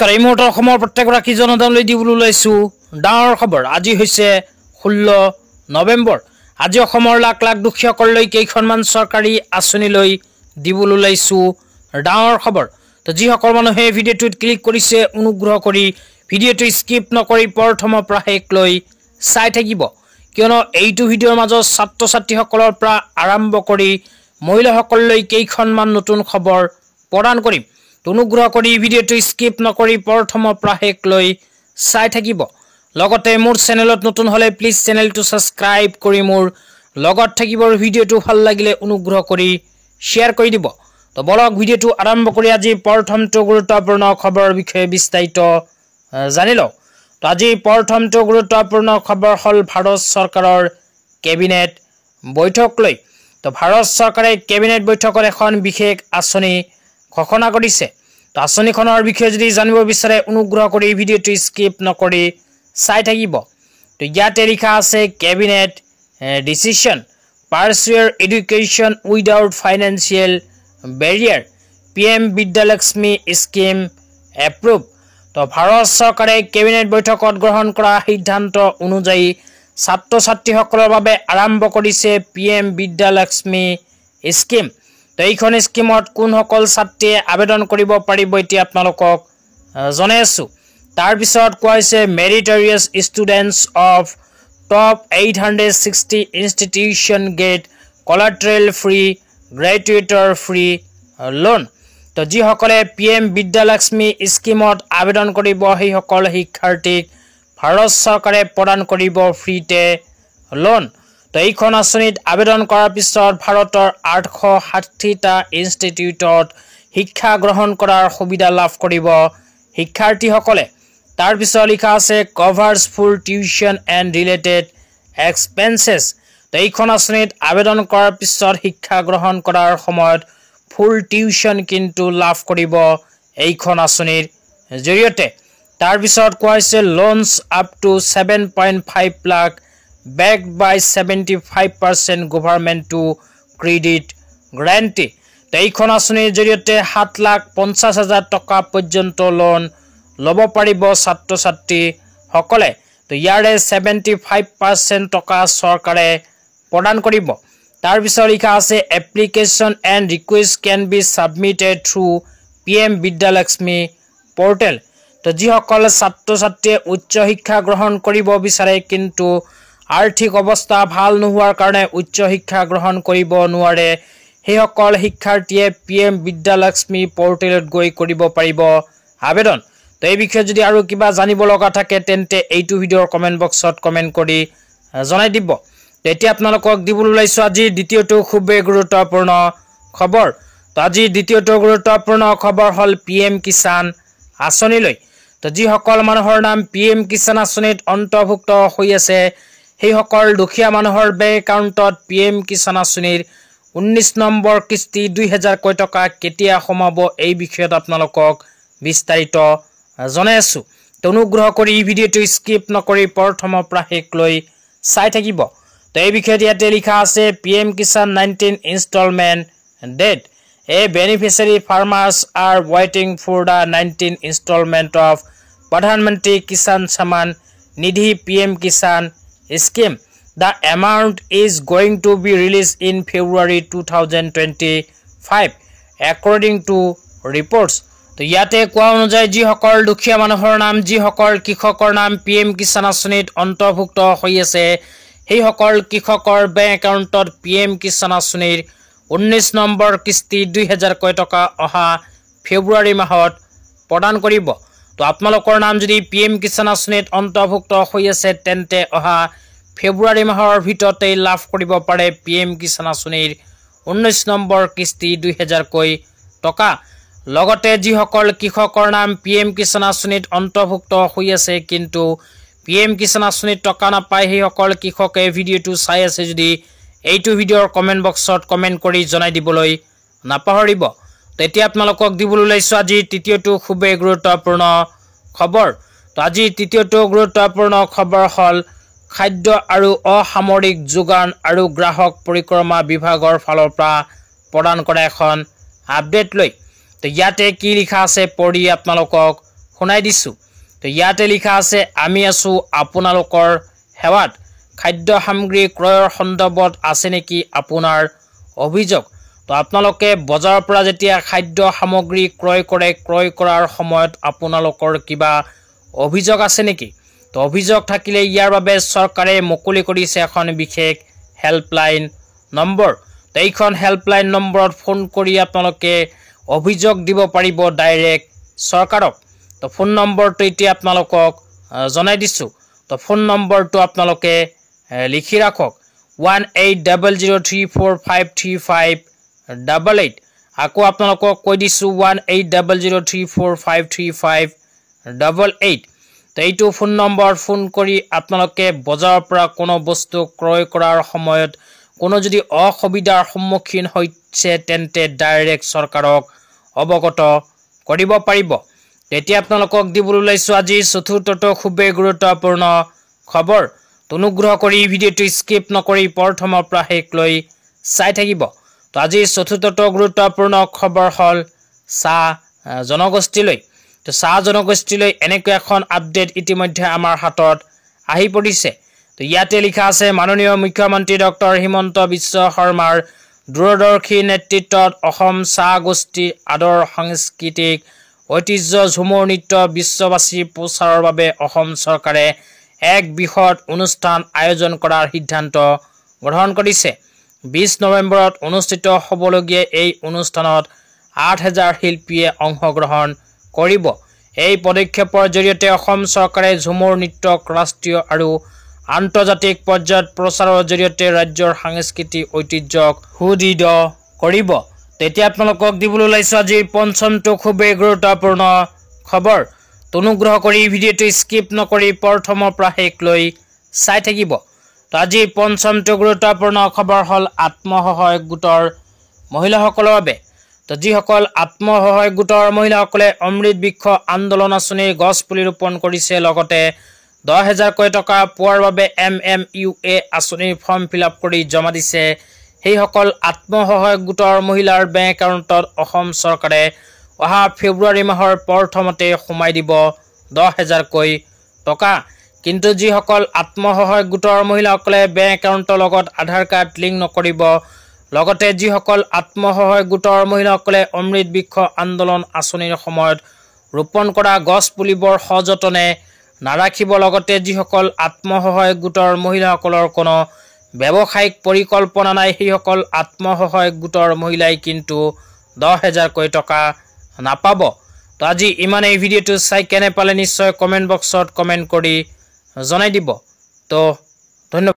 নমস্কাৰ এই মুহূৰ্তৰ অসমৰ প্ৰত্যেকগৰাকী জনতালৈ দিবলৈ ওলাইছোঁ ডাঙৰ খবৰ। আজি হৈছে 16 নৱেম্বৰ। আজি অসমৰ লাখ লাখ দুখীয়াসকললৈ কেইখনমান চৰকাৰী আঁচনি লৈ দিবলৈ ওলাইছোঁ ডাঙৰ খবৰ। তো যিসকল মানুহে ভিডিঅ'টোত ক্লিক কৰিছে অনুগ্ৰহ কৰি ভিডিঅ'টো স্কিপ নকৰি প্ৰথমৰ পৰা শেষলৈ চাই থাকিব, কিয়নো এইটো ভিডিঅ'ৰ মাজত ছাত্ৰ ছাত্ৰীসকলৰ পৰা আৰম্ভ কৰি মহিলাসকললৈ কেইখনমান নতুন খবৰ প্ৰদান কৰিম। অনুগ্ৰহ কৰি ভিডিঅ'টো স্কিপ নকৰি প্ৰথমৰ পৰা শেষলৈ চাই থাকিব। লগতে মোৰ চেনেলত নতুন হ'লে প্লিজ চেনেলটো ছাবস্ক্ৰাইব কৰি মোৰ লগত থাকিব। ভিডিঅ'টো ভাল লাগিলে অনুগ্ৰহ কৰি শ্বেয়াৰ কৰি দিব। তো বলক ভিডিঅ'টো আৰম্ভ কৰি আজি প্ৰথমটো গুৰুত্বপূৰ্ণ খবৰৰ বিষয়ে বিস্তাৰিত জানি লওঁ। তো আজি প্ৰথমটো গুৰুত্বপূৰ্ণ খবৰ হ'ল ভাৰত চৰকাৰৰ কেবিনেট বৈঠক লৈ। তো ভাৰত চৰকাৰে কেবিনেট বৈঠকত এখন বিশেষ আঁচনি ঘোষণা কৰিছে। তো আঁচনিখনৰ বিষয়ে যদি জানিব বিচাৰে অনুগ্ৰহ কৰি ভিডিঅ'টো স্কিপ নকৰি চাই থাকিব। তো ইয়াতে লিখা আছে কেবিনেট ডিচিশ্যন পাৰ্চুৱেৰ education without financial barrier PM Vidyalakshmi scheme approve. তো ভাৰত চৰকাৰে কেবিনেট বৈঠকত গ্ৰহণ কৰা সিদ্ধান্ত অনুযায়ী ছাত্ৰ ছাত্ৰীসকলৰ বাবে আৰম্ভ কৰিছে PM বিদ্যালক্ষ্মী স্কিম। তো এইখন স্কিমত কোনসকল ছাত্ৰীয়ে আবেদন কৰিব পাৰিব এতিয়া আপোনালোকক জনাই আছোঁ। তাৰপিছত কোৱা হৈছে meritorious students of top 860 institution get collateral free গ্ৰেজুৱেটৰ ফ্ৰী লোন। তো যিসকলে PM বিদ্যালক্ষ্মী স্কিমত আবেদন কৰিব সেইসকল শিক্ষাৰ্থীক ভাৰত চৰকাৰে প্ৰদান কৰিব ফ্ৰীতে লোন। তো এইখন আঁচনিত আবেদন কৰাৰ পিছত ভাৰতৰ 860টা ইনষ্টিটিউটত শিক্ষা গ্ৰহণ কৰাৰ সুবিধা লাভ কৰিব শিক্ষাৰ্থীসকলে। তাৰপিছত লিখা আছে covers full tuition and related expenses. তো এইখন আঁচনিত আবেদন কৰাৰ পিছত শিক্ষা গ্ৰহণ কৰাৰ সময়ত ফুল টিউশ্যন কিন্তু লাভ কৰিব এইখন আঁচনিৰ জৰিয়তে। তাৰপিছত কোৱা হৈছে loans up to 7.5 lakh backed by 75% government to credit guarantee। তো এইখন আঁচনিৰ জৰিয়তে 7,50,000 টকা পৰ্যন্ত লোন ল'ব পাৰিব ছাত্ৰ ছাত্ৰীসকলে। তো ইয়াৰে 75% টকা চৰকাৰে প্ৰদান কৰিব। তাৰপিছত লিখা আছে application and request can be submitted through PM Vidyalaxmi portal. তো যিসকল ছাত্ৰ ছাত্ৰীয়ে উচ্চ শিক্ষা গ্ৰহণ কৰিব বিচাৰে কিন্তু আৰ্থিক অৱস্থা ভাল নোহোৱাৰ কাৰণে উচ্চ শিক্ষা গ্ৰহণ কৰিব নোৱাৰে সেইসকল শিক্ষাৰ্থীয়ে PM বিদ্যালক্ষ্মী পৰ্টেলত গৈ কৰিব পাৰিব আবেদন। তো এই বিষয়ে যদি আৰু কিবা জানিব লগা থাকে তেন্তে এইটো ভিডিঅ'ৰ কমেণ্ট বক্সত কমেণ্ট কৰি জনাই দিব। এতিয়া আপোনালোকক দিবলৈ ওলাইছোঁ আজি দ্বিতীয়টো খুবেই গুৰুত্বপূৰ্ণ খবৰ। তো আজি দ্বিতীয়টো গুৰুত্বপূৰ্ণ খবৰ হ'ল PM কিষাণ আঁচনিলৈ। তো যিসকল মানুহৰ নাম PM কিষাণ আঁচনিত অন্তৰ্ভুক্ত হৈ আছে সেইসকল দুখীয়া মানুহৰ বেংক একাউণ্টত PM কিষাণ আঁচনিৰ 19 নম্বৰ কিস্তি 2000 টকা কেতিয়া সোমাব এই বিষয়ত আপোনালোকক বিস্তাৰিত জনাই আছোঁ। তো অনুগ্ৰহ কৰি এই ভিডিঅ'টো স্কিপ নকৰি প্ৰথমৰ পৰা শেষলৈ চাই থাকিব। তো এই বিষয়ত ইয়াতে লিখা আছে PM Kisan 19 installment date a beneficiary farmers are ৱেইটিং for the 19 installment of Pradhan Mantri Kisan সন্মান নিধি PM Kisan scheme. The amount is going to be released in February 2025 according to reports. তো ইয়াতে কোৱা অনুযায়ী যিসকল দুখীয়া মানুহৰ নাম যিসকল কৃষকৰ নাম PM কিষাণ আঁচনিত অন্তৰ্ভুক্ত হৈ আছে সেইসকল কৃষকৰ বেংক একাউণ্টত PM কিষাণ আঁচনিৰ 19 নম্বৰ কিস্তি 2000 টকা অহা ফেব্ৰুৱাৰী মাহত প্ৰদান কৰিব। তো আপোনালোকৰ নাম যদি PM কিষাণ আঁচনিত অন্তৰ্ভুক্ত হৈ আছে তেন্তে অহা ফেব্ৰুৱাৰী মাহৰ ভিতৰতেই লাভ কৰিব পাৰে PM কিষাণ আঁচনিৰ 19 নম্বৰ কিস্তি 2000 টকা। লগতে যিসকল কৃষকৰ নাম PM কিষাণ আঁচনিত অন্তৰ্ভুক্ত হৈ আছে কিন্তু PM কিষাণ আঁচনিত টকা নাপায় সেইসকল কৃষকে ভিডিঅ'টো চাই আছে যদি এইটো ভিডিঅ'ৰ কমেণ্ট বক্সত কমেণ্ট কৰি জনাই দিবলৈ নাপাহৰিব। তো এতিয়া আপোনালোকক দিবলৈ ওলাইছোঁ আজি তৃতীয়টো খুবেই গুৰুত্বপূৰ্ণ খবৰ। তো আজি তৃতীয়টো গুৰুত্বপূৰ্ণ খবৰ হ'ল খাদ্য আৰু অসামৰিক যোগান আৰু গ্ৰাহক পৰিক্ৰমা বিভাগৰ ফালৰ পৰা প্ৰদান কৰা এখন আপডেট লৈ। তো ইয়াতে কি লিখা আছে পঢ়ি আপোনালোকক শুনাই দিছো তো ইয়াতে লিখা আছে আমি আছো আপোনালোকৰ সেৱাত খাদ্য সামগ্ৰী ক্ৰয়ৰ সন্দৰ্ভত আছে নেকি আপোনাৰ অভিযোগ তো আপোনালোকে বজাৰৰ পৰা যেতিয়া খাদ্য সামগ্ৰী ক্ৰয় কৰে ক্ৰয় কৰাৰ সময়ত আপোনালোকৰ কিবা অভিযোগ আছে নেকি তো অভিযোগ থাকিলে ইয়াৰ বাবে চৰকাৰে মুকলি কৰিছে এখন বিশেষ হেল্পলাইন নম্বৰ তো এইখন হেল্পলাইন নম্বৰত ফোন কৰি আপোনালোকে অভিযোগ দিব পাৰিব ডাইৰেক্ট চৰকাৰক তো ফোন নম্বৰটো এতিয়া আপোনালোকক জনাই দিছো তো ফোন নম্বৰটো আপোনালোকে লিখি ৰাখক 1800345358 আকৌ আপোনালোকক কৈ দিছো 1800345358 তো এইটো ফোন নম্বৰত ফোন কৰি আপোনালোকে বজাৰৰ পৰা কোনো বস্তু ক্ৰয় কৰাৰ সময়ত কোনো যদি অসুবিধাৰ সন্মুখীন হৈছে তেন্তে ডাইৰেক্ট চৰকাৰক অৱগত কৰিব পাৰিব তেতিয়া আপোনালোকক দিবলৈ ওলাইছো আজি চতুৰ্থটো খুবেই গুৰুত্বপূৰ্ণ খবৰ অনুগ্ৰহ কৰি ভিডিঅ'টো স্কিপ নকৰি প্ৰথমৰ পৰা শেষলৈ চাই থাকিব তো আজি চতুৰ্থটো গুৰুত্বপূৰ্ণ খবৰ হল চাহ জনগোষ্ঠীলৈ তো চাহ জনগোষ্ঠীলৈ এনেকৈ এখন আপডেট ইতিমধ্যে আমাৰ হাতত আহি পৰিছে তো ইয়াতে লিখা আছে মাননীয় মুখ্যমন্ত্ৰী ডক্টৰ হিমন্ত বিশ্ব শৰ্মাৰ দূৰদৰ্শী নেতৃত্বত অসম চাহ গোষ্ঠীৰ আদৰ সাংস্কৃতিক ঐতিহ্য ঝুমুৰ নৃত্য বিশ্ববাসীৰ প্ৰচাৰৰ বাবে অসম চৰকাৰে এক বৃহৎ অনুষ্ঠান আয়োজন কৰাৰ সিদ্ধান্ত গ্ৰহণ কৰিছে 20 নৱেম্বৰত অনুষ্ঠিত হ'বলগীয়া এই অনুষ্ঠানত 8000 শিল্পীয়ে অংশগ্ৰহণ কৰিব এই পদক্ষেপৰ জৰিয়তে অসম চৰকাৰে ঝুমুৰ নৃত্যক ৰাষ্ট্ৰীয় আৰু আন্তৰ্জাতিক পৰ্যায়ত প্ৰচাৰৰ জৰিয়তে ৰাজ্যৰ সাংস্কৃতিক ঐতিহ্যক সুদৃঢ় কৰিব তেতিয়া আপোনালোকক দিবলৈ ওলাইছো আজিৰ পঞ্চমটো খুবেই গুৰুত্বপূৰ্ণ খবৰ অনুগ্ৰহ কৰি ভিডিঅ'টো স্কিপ নকৰি প্ৰথমৰ পৰা শেষলৈ চাই থাকিব তো আজিৰ পঞ্চমটো গুৰুত্বপূৰ্ণ খবৰ হল আত্মসহায়ক গোটৰ মহিলাসকলৰ বাবে তো যিসকল আত্মসহায়ক গোটৰ মহিলাসকলে অমৃত বৃক্ষ আন্দোলন আঁচনিৰ গছ পুলি ৰোপণ কৰিছে লগতে 10000 টকা পোৱাৰ বাবে MMUA আঁচনিৰ ফৰ্ম ফিলআপ কৰি জমা দিছে সেইসকল আত্মসহায়ক গোটৰ মহিলাৰ বেংক একাউণ্টত অসম চৰকাৰে অহা ফেব্ৰুৱাৰী মাহৰ প্ৰথমতে সোমাই দিব 10000 টকা কিন্তু যিসকল আত্মসহায়ক গোটৰ মহিলাসকলে বেংক একাউণ্টৰ লগত আধাৰ কাৰ্ড লিংক নকৰিব লগতে যিসকল আত্মসহায়ক গোটৰ মহিলাসকলে অমৃত বৃক্ষ আন্দোলন আঁচনিৰ সময়ত ৰোপণ কৰা গছ পুলিবোৰ সযতনে নাৰাখিব লগতে যিসকল আত্মসহায়ক গোটৰ মহিলাসকলৰ কোনো ব্যৱসায়িক পৰিকল্পনা নাই সেইসকল আত্মসহায়ক গোটৰ মহিলাই কিন্তু 10000 টকা নাপাব তো আজি ইমানেই ভিডিঅ'টো চাই কেনে পালে নিশ্চয় কমেণ্ট বক্সত কমেণ্ট কৰি জনাই দিব তো ধন্যবাদ।